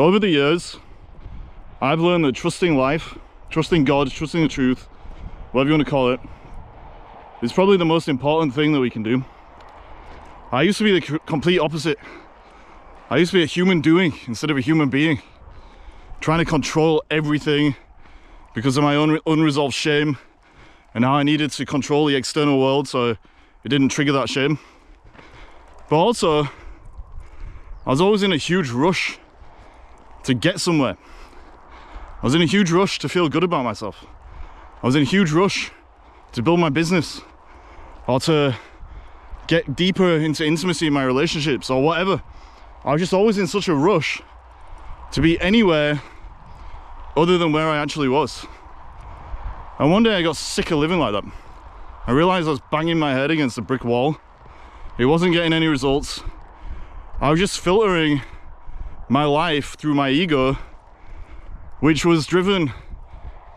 Over the years, I've learned that trusting life, trusting God, trusting the truth, whatever you want to call it, is probably the most important thing that we can do. I used to be the complete opposite. I used to be a human doing instead of a human being, trying to control everything because of my own unresolved shame and how I needed to control the external world so it didn't trigger that shame. But also, I was always in a huge rush to get somewhere. I was in a huge rush to feel good about myself. I was in a huge rush to build my business or to get deeper into intimacy in my relationships or whatever. I was just always in such a rush to be anywhere other than where I actually was. And one day I got sick of living like that. I realized I was banging my head against a brick wall. It wasn't getting any results. I was just filtering my life through my ego, which was driven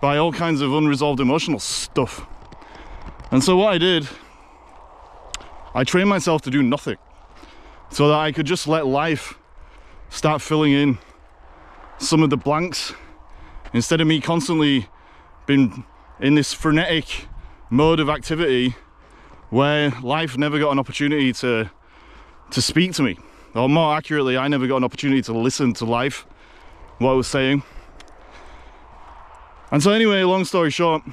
by all kinds of unresolved emotional stuff. And so what I did, I trained myself to do nothing so that I could just let life start filling in some of the blanks instead of me constantly being in this frenetic mode of activity where life never got an opportunity to speak to me. Or more accurately, I never got an opportunity to listen to life, what it was saying. And so anyway, long story short,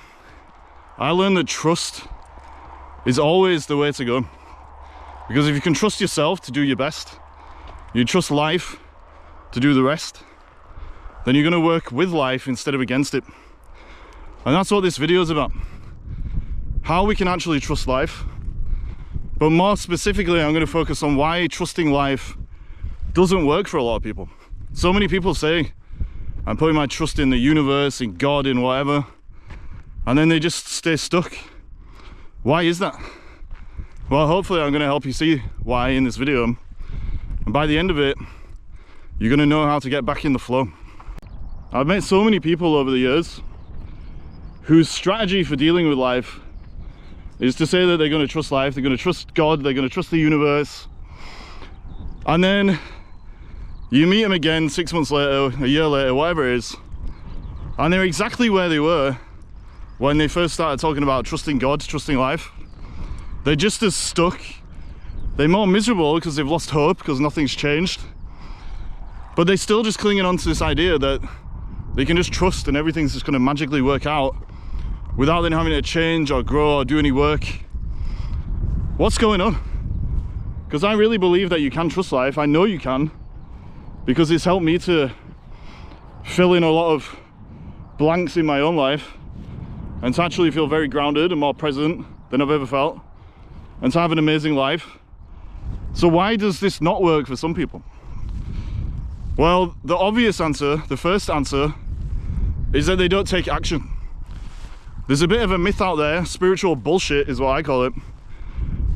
I learned that trust is always the way to go. Because if you can trust yourself to do your best, you trust life to do the rest, then you're going to work with life instead of against it. And that's what this video is about. How we can actually trust life. But more specifically, I'm going to focus on why trusting life doesn't work for a lot of people. So many people say, I'm putting my trust in the universe, in God, in whatever, and then they just stay stuck. Why is that? Well, hopefully I'm going to help you see why in this video. And by the end of it, you're going to know how to get back in the flow. I've met so many people over the years whose strategy for dealing with life is to say that they're going to trust life, they're going to trust God, they're going to trust the universe. And then you meet them again 6 months later, a year later, whatever it is, and they're exactly where they were when they first started talking about trusting God, trusting life. They're just as stuck. They're more miserable because they've lost hope because nothing's changed. But they're still just clinging on to this idea that they can just trust and everything's just going to magically work out without them having to change or grow or do any work. What's going on? Because I really believe that you can trust life. I know you can, because it's helped me to fill in a lot of blanks in my own life and to actually feel very grounded and more present than I've ever felt and to have an amazing life. So why does this not work for some people? Well, the obvious answer, the first answer, is that they don't take action. There's a bit of a myth out there, spiritual bullshit is what I call it,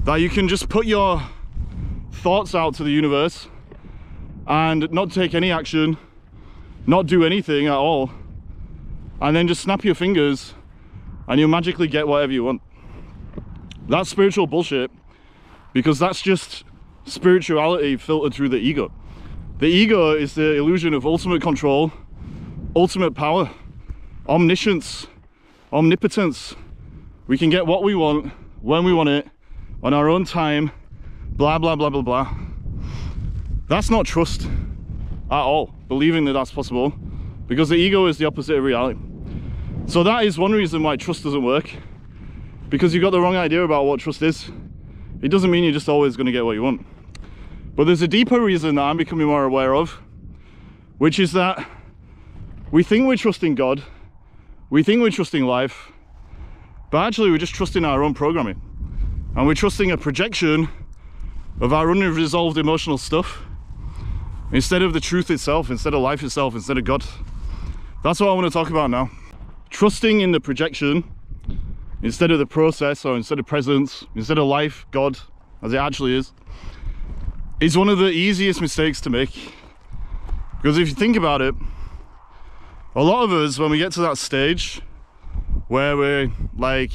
that you can just put your thoughts out to the universe and not take any action, not do anything at all, and then just snap your fingers and you'll magically get whatever you want. That's spiritual bullshit, because that's just spirituality filtered through the ego. The ego is the illusion of ultimate control, ultimate power, omniscience, omnipotence. We can get what we want, when we want it, on our own time, blah, blah, blah, blah, blah. That's not trust at all, believing that that's possible, because the ego is the opposite of reality. So that is one reason why trust doesn't work, because you've got the wrong idea about what trust is. It doesn't mean you're just always going to get what you want. But there's a deeper reason that I'm becoming more aware of, which is that we think we're trusting God, we think we're trusting life, but actually we're just trusting our own programming. And we're trusting a projection of our unresolved emotional stuff instead of the truth itself, instead of life itself, instead of God. That's what I want to talk about now. Trusting in the projection instead of the process, or instead of presence, instead of life, God, as it actually is one of the easiest mistakes to make. Because if you think about it, a lot of us, when we get to that stage where we're like,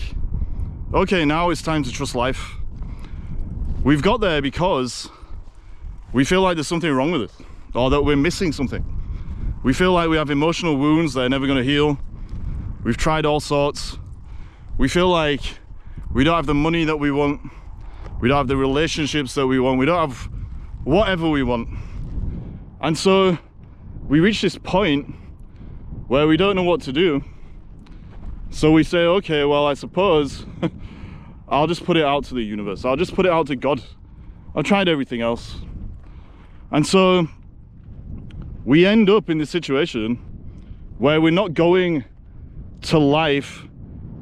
okay, now it's time to trust life, we've got there because we feel like there's something wrong with it, or that we're missing something. We feel like we have emotional wounds that are never going to heal. We've tried all sorts. We feel like we don't have the money that we want. We don't have the relationships that we want. We don't have whatever we want. And so we reach this point where we don't know what to do. So we say, okay, well, I suppose I'll just put it out to the universe. I'll just put it out to God. I've tried everything else. And so we end up in this situation where we're not going to life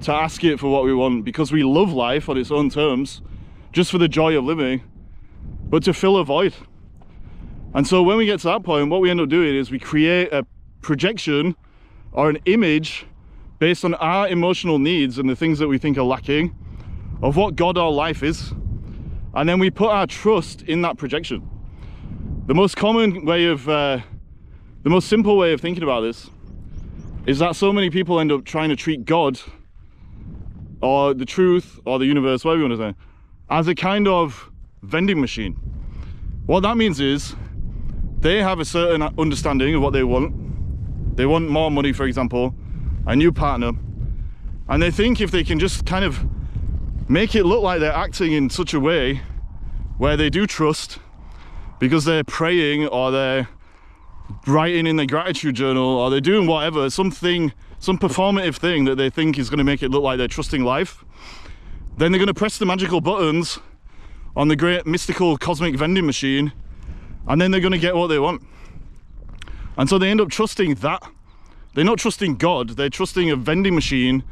to ask it for what we want because we love life on its own terms, just for the joy of living, but to fill a void. And so when we get to that point, what we end up doing is we create a projection or an image based on our emotional needs and the things that we think are lacking of what God or life is. And then we put our trust in that projection. The most common way of, the most simple way of thinking about this is that so many people end up trying to treat God or the truth or the universe, whatever you want to say, as a kind of vending machine. What that means is they have a certain understanding of what they want. They want more money, for example, a new partner, and they think if they can just kind of make it look like they're acting in such a way where they do trust because they're praying or they're writing in their gratitude journal or they're doing whatever, something, some performative thing that they think is going to make it look like they're trusting life, then they're going to press the magical buttons on the great mystical cosmic vending machine, and then they're going to get what they want. And so they end up trusting that. They're not trusting God, they're trusting a vending machine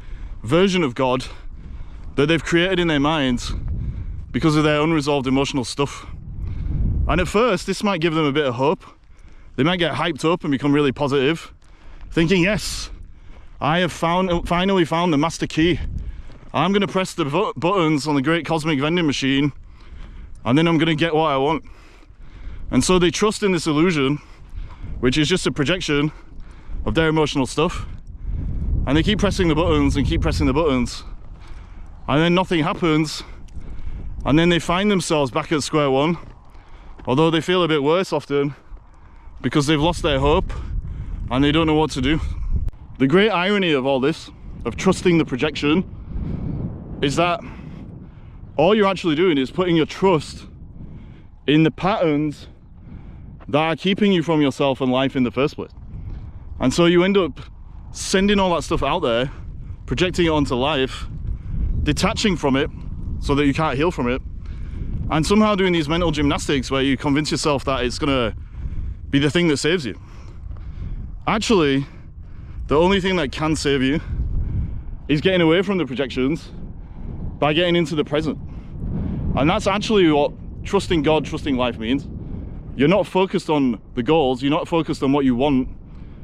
version of God that they've created in their minds because of their unresolved emotional stuff. And at first, this might give them a bit of hope. They might get hyped up and become really positive, thinking, yes, I have finally found the master key. I'm going to press the buttons on the great cosmic vending machine, and then I'm going to get what I want. And so they trust in this illusion, which is just a projection of their emotional stuff, and they keep pressing the buttons and keep pressing the buttons, and then nothing happens, and then they find themselves back at square one, although they feel a bit worse often because they've lost their hope and they don't know what to do. The great irony of all this, of trusting the projection, is that all you're actually doing is putting your trust in the patterns that are keeping you from yourself and life in the first place. And so you end up sending all that stuff out there, projecting it onto life, detaching from it so that you can't heal from it, and somehow doing these mental gymnastics where you convince yourself that it's gonna be the thing that saves you. Actually, the only thing that can save you is getting away from the projections by getting into the present. And that's actually what trusting God, trusting life means. You're not focused on the goals, you're not focused on what you want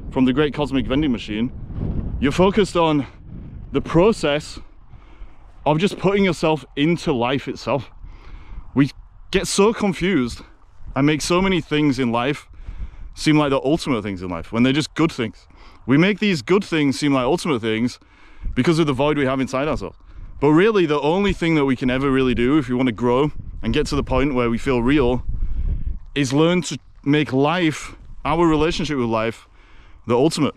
from the great cosmic vending machine. You're focused on the process of just putting yourself into life itself. We get so confused and make so many things in life seem like the ultimate things in life when they're just good things. We make these good things seem like ultimate things because of the void we have inside ourselves. But really, the only thing that we can ever really do if we want to grow and get to the point where we feel real is learn to make life, our relationship with life, the ultimate.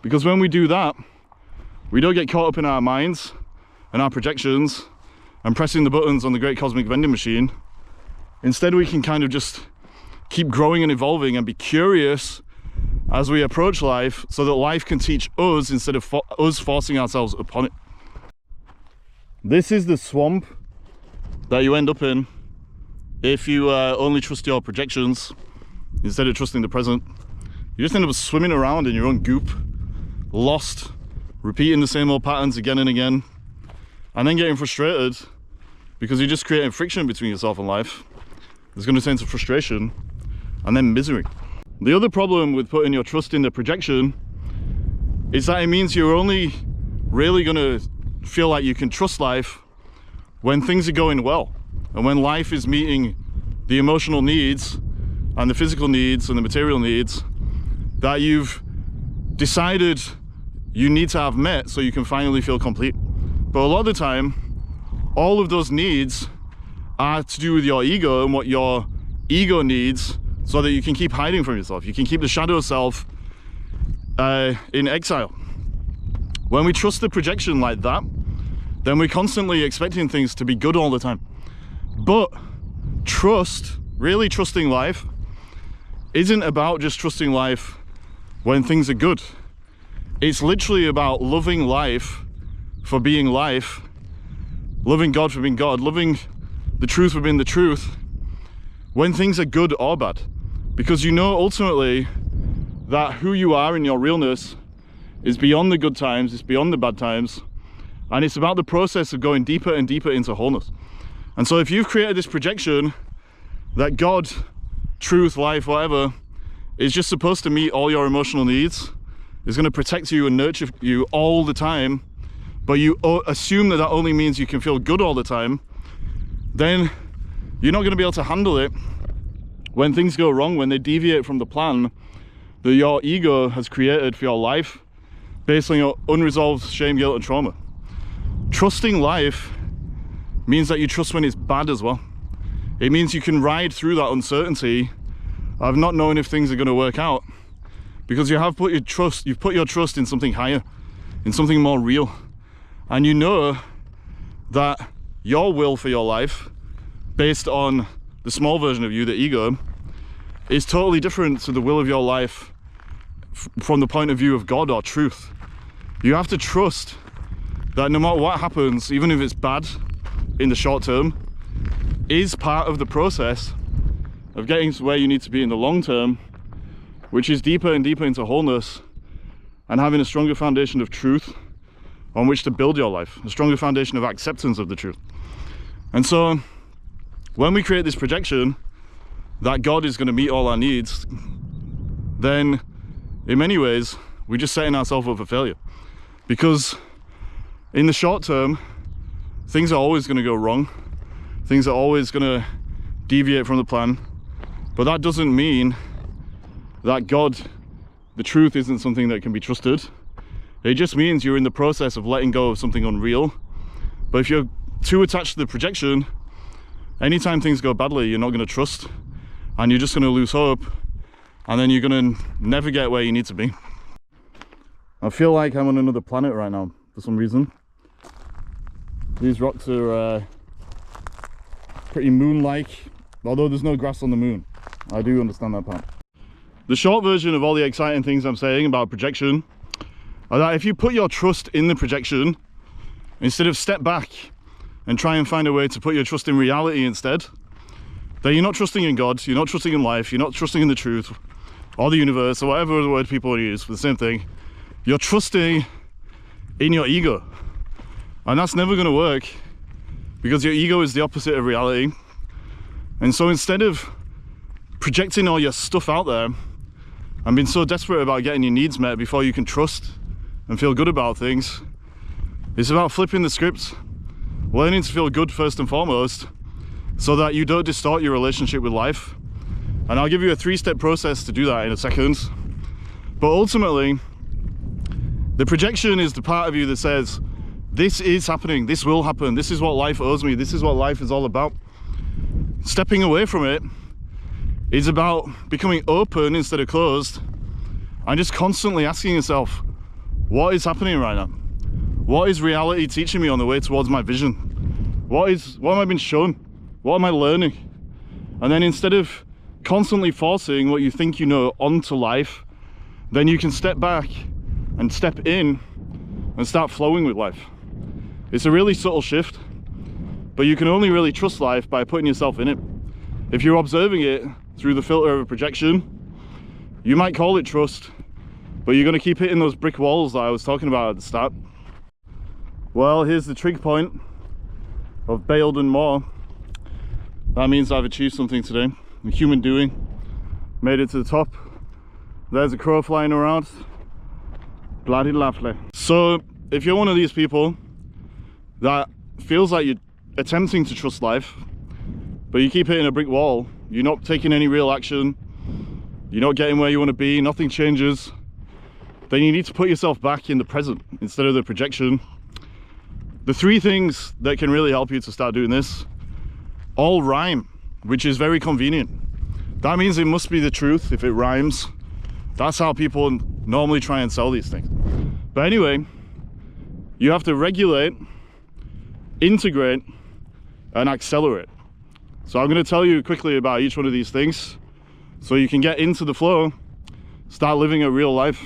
Because when we do that, we don't get caught up in our minds and our projections and pressing the buttons on the great cosmic vending machine. Instead, we can kind of just keep growing and evolving and be curious as we approach life so that life can teach us instead of us forcing ourselves upon it. This is the swamp that you end up in if you only trust your projections instead of trusting the present. You just end up swimming around in your own goop, lost, repeating the same old patterns again and again, and then getting frustrated because you're just creating friction between yourself and life. There's going to turn to frustration and then misery. The other problem with putting your trust in the projection is that it means you're only really going to feel like you can trust life when things are going well and when life is meeting the emotional needs and the physical needs and the material needs that you've decided you need to have met so you can finally feel complete. But a lot of the time, all of those needs are to do with your ego and what your ego needs so that you can keep hiding from yourself. You can keep the shadow self in exile. When we trust the projection like that, then we're constantly expecting things to be good all the time. But trust, really trusting life, isn't about just trusting life when things are good. It's literally about loving life for being life, loving God for being God, loving the truth for being the truth when things are good or bad. Because you know ultimately that who you are in your realness is beyond the good times, it's beyond the bad times, and it's about the process of going deeper and deeper into wholeness. And so if you've created this projection that God, truth, life, whatever, is just supposed to meet all your emotional needs, is going to protect you and nurture you all the time, but you assume that that only means you can feel good all the time, then you're not going to be able to handle it when things go wrong, when they deviate from the plan that your ego has created for your life based on your unresolved shame, guilt and trauma. Trusting life means that you trust when it's bad as well. It means you can ride through that uncertainty of not knowing if things are going to work out, because you've put your trust in something higher, in something more real. And you know that your will for your life, based on the small version of you, the ego, is totally different to the will of your life from the point of view of God or truth. You have to trust that no matter what happens, even if it's bad in the short term, is part of the process of getting to where you need to be in the long term, which is deeper and deeper into wholeness and having a stronger foundation of truth on which to build your life, a stronger foundation of acceptance of the truth. And so when we create this projection that God is going to meet all our needs, then in many ways we're just setting ourselves up for failure, because in the short term things are always going to go wrong, things are always going to deviate from the plan, but that doesn't mean that God, the truth, isn't something that can be trusted. It just means you're in the process of letting go of something unreal. But if you're too attached to the projection, anytime things go badly, you're not going to trust, and you're just going to lose hope, and then you're going to never get where you need to be. I feel like I'm on another planet right now for some reason. These rocks are pretty moon-like, although there's no grass on the moon. I do understand that part. The short version of all the exciting things I'm saying about projection are that if you put your trust in the projection, instead of step back and try and find a way to put your trust in reality instead, then you're not trusting in God, you're not trusting in life, you're not trusting in the truth or the universe or whatever the word people use for the same thing. You're trusting in your ego, and that's never going to work, because your ego is the opposite of reality. And so instead of projecting all your stuff out there and being so desperate about getting your needs met before you can trust and feel good about things, it's about flipping the script, learning to feel good first and foremost, so that you don't distort your relationship with life. And I'll give you a 3-step process to do that in a second. But ultimately, the projection is the part of you that says, this is happening, this will happen, this is what life owes me, this is what life is all about. Stepping away from it is about becoming open instead of closed, and just constantly asking yourself, what is happening right now? What is reality teaching me on the way towards my vision? What am I being shown? What am I learning? And then instead of constantly forcing what you think you know onto life, then you can step back and step in and start flowing with life. It's a really subtle shift, but you can only really trust life by putting yourself in it. If you're observing it through the filter of a projection, you might call it trust, but you're going to keep hitting those brick walls that I was talking about at the start. Well, here's the trig point of bailed and more. That means I've achieved something today, a human doing, made it to the top. There's a crow flying around, bloody lovely. So if you're one of these people that feels like you're attempting to trust life, but you keep hitting a brick wall, you're not taking any real action, you're not getting where you want to be, nothing changes, then you need to put yourself back in the present instead of the projection. The 3 things that can really help you to start doing this all rhyme, which is very convenient. That means it must be the truth if it rhymes. That's how people normally try and sell these things. But anyway, you have to regulate, integrate, and accelerate. So I'm going to tell you quickly about each one of these things so you can get into the flow, start living a real life.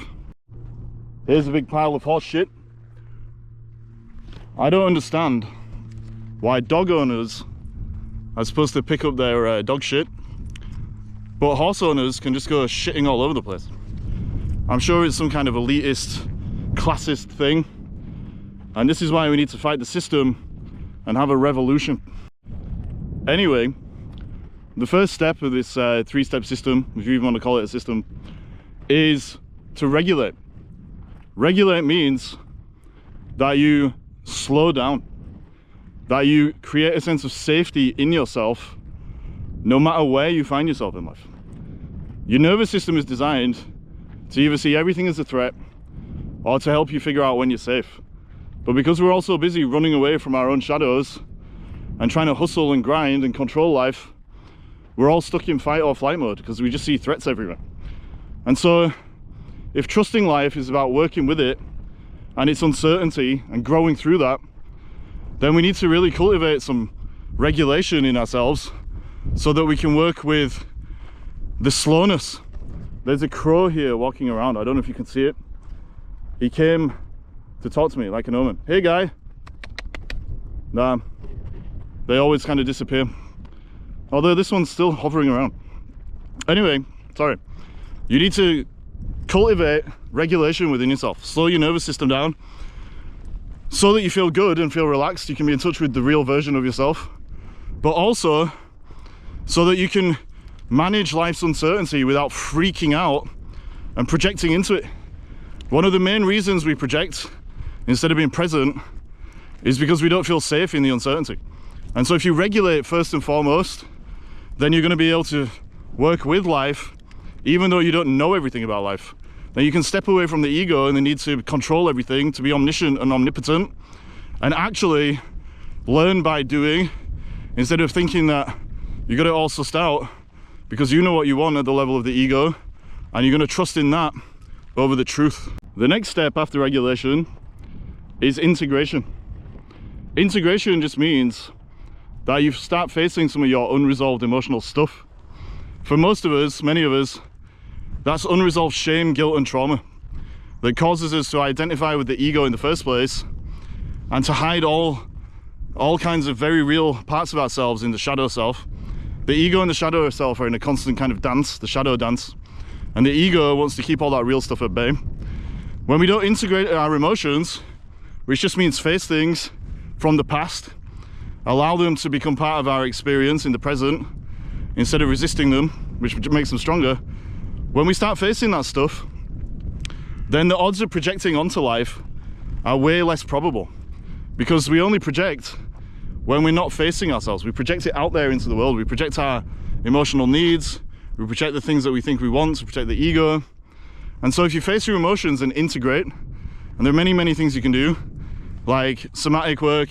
Here's a big pile of horse shit. I don't understand why dog owners are supposed to pick up their dog shit, but horse owners can just go shitting all over the place. I'm sure it's some kind of elitist, classist thing, and this is why we need to fight the system and have a revolution. Anyway, the first step of this three-step system, if you even want to call it a system, is to regulate. Regulate means that you slow down, that you create a sense of safety in yourself no matter where you find yourself in life. Your nervous system is designed to either see everything as a threat or to help you figure out when you're safe. But because we're all so busy running away from our own shadows and trying to hustle and grind and control life, we're all stuck in fight or flight mode because we just see threats everywhere. And so if trusting life is about working with it and its uncertainty and growing through that, then we need to really cultivate some regulation in ourselves so that we can work with the slowness. There's a crow here walking around. I don't know if you can see it. He came to talk to me like an omen. Hey guy. Nah, they always kind of disappear. Although this one's still hovering around. Anyway, sorry. You need to cultivate regulation within yourself. Slow your nervous system down so that you feel good and feel relaxed. You can be in touch with the real version of yourself, but also so that you can manage life's uncertainty without freaking out and projecting into it. One of the main reasons we project instead of being present is because we don't feel safe in the uncertainty. And so if you regulate first and foremost, then you're going to be able to work with life even though you don't know everything about life. Then you can step away from the ego and the need to control everything, to be omniscient and omnipotent, and actually learn by doing instead of thinking that you got it all sussed out because you know what you want at the level of the ego and you're going to trust in that over the truth. The next step after regulation is integration. Integration just means that you start facing some of your unresolved emotional stuff. For most of us, many of us, that's unresolved shame, guilt and trauma that causes us to identify with the ego in the first place and to hide all kinds of very real parts of ourselves in the shadow self. The ego and the shadow self are in a constant kind of dance, the shadow dance, and the ego wants to keep all that real stuff at bay. When we don't integrate our emotions, which just means face things from the past, allow them to become part of our experience in the present instead of resisting them, which makes them stronger. When we start facing that stuff, then the odds of projecting onto life are way less probable, because we only project when we're not facing ourselves. We project it out there into the world. We project our emotional needs, we project the things that we think we want, to protect the ego. And so if you face your emotions and integrate, and there are many things you can do, like somatic work,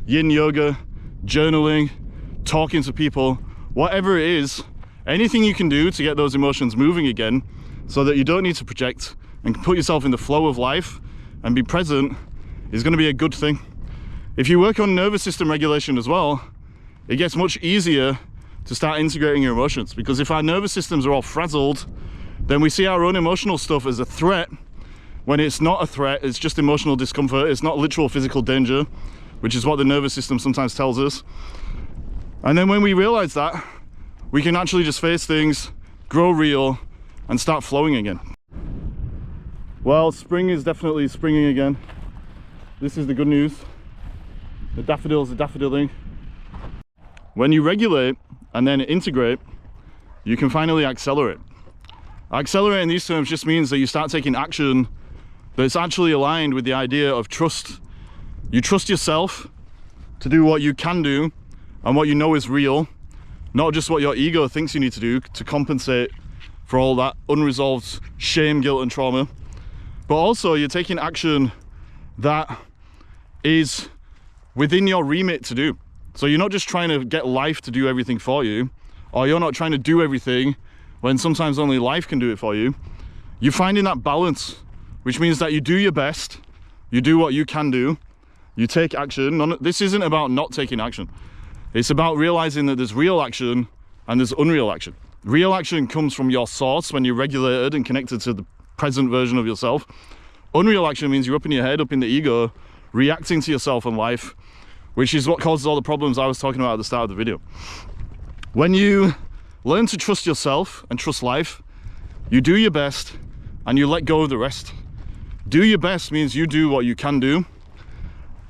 yin yoga, journaling, talking to people, whatever it is, anything you can do to get those emotions moving again so that you don't need to project and put yourself in the flow of life and be present is going to be a good thing. If you work on nervous system regulation as well, it gets much easier to start integrating your emotions, because if our nervous systems are all frazzled, then we see our own emotional stuff as a threat when it's not a threat. It's just emotional discomfort. It's not literal physical danger, which is what the nervous system sometimes tells us. And then when we realize that, we can actually just face things, grow real, and start flowing again. Well, spring is definitely springing again. This is the good news. The daffodils are daffodiling. When you regulate and then integrate, you can finally accelerate. Accelerate in these terms just means that you start taking action that's actually aligned with the idea of trust. You trust yourself to do what you can do and what you know is real, not just what your ego thinks you need to do to compensate for all that unresolved shame, guilt and trauma. But also you're taking action that is within your remit to do. So you're not just trying to get life to do everything for you, or you're not trying to do everything when sometimes only life can do it for you. you're finding that balance, which means that you do your best, you do what you can do, you take action. This isn't about not taking action. It's about realizing that there's real action and there's unreal action. Real action comes from your source when you're regulated and connected to the present version of yourself. Unreal action means you're up in your head, up in the ego, reacting to yourself and life, which is what causes all the problems I was talking about at the start of the video. When you learn to trust yourself and trust life, you do your best and you let go of the rest. Do your best means you do what you can do.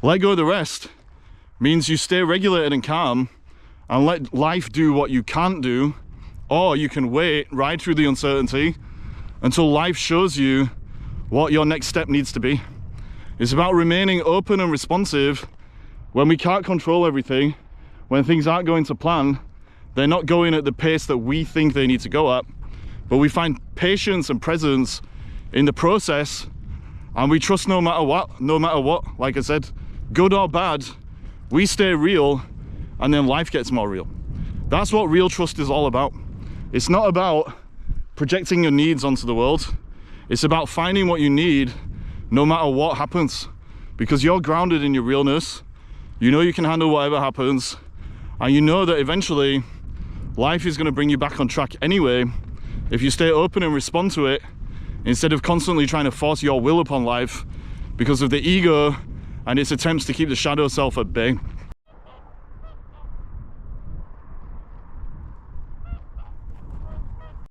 Let go of the rest means you stay regulated and calm and let life do what you can't do, or you can wait, ride through the uncertainty until life shows you what your next step needs to be. It's about remaining open and responsive when we can't control everything, when things aren't going to plan, they're not going at the pace that we think they need to go at, but we find patience and presence in the process, and we trust no matter what, like I said, good or bad, we stay real, and then life gets more real. That's what real trust is all about. It's not about projecting your needs onto the world. It's about finding what you need no matter what happens, because you're grounded in your realness. You know you can handle whatever happens, and you know that eventually life is going to bring you back on track anyway if you stay open and respond to it, instead of constantly trying to force your will upon life because of the ego and its attempts to keep the shadow self at bay.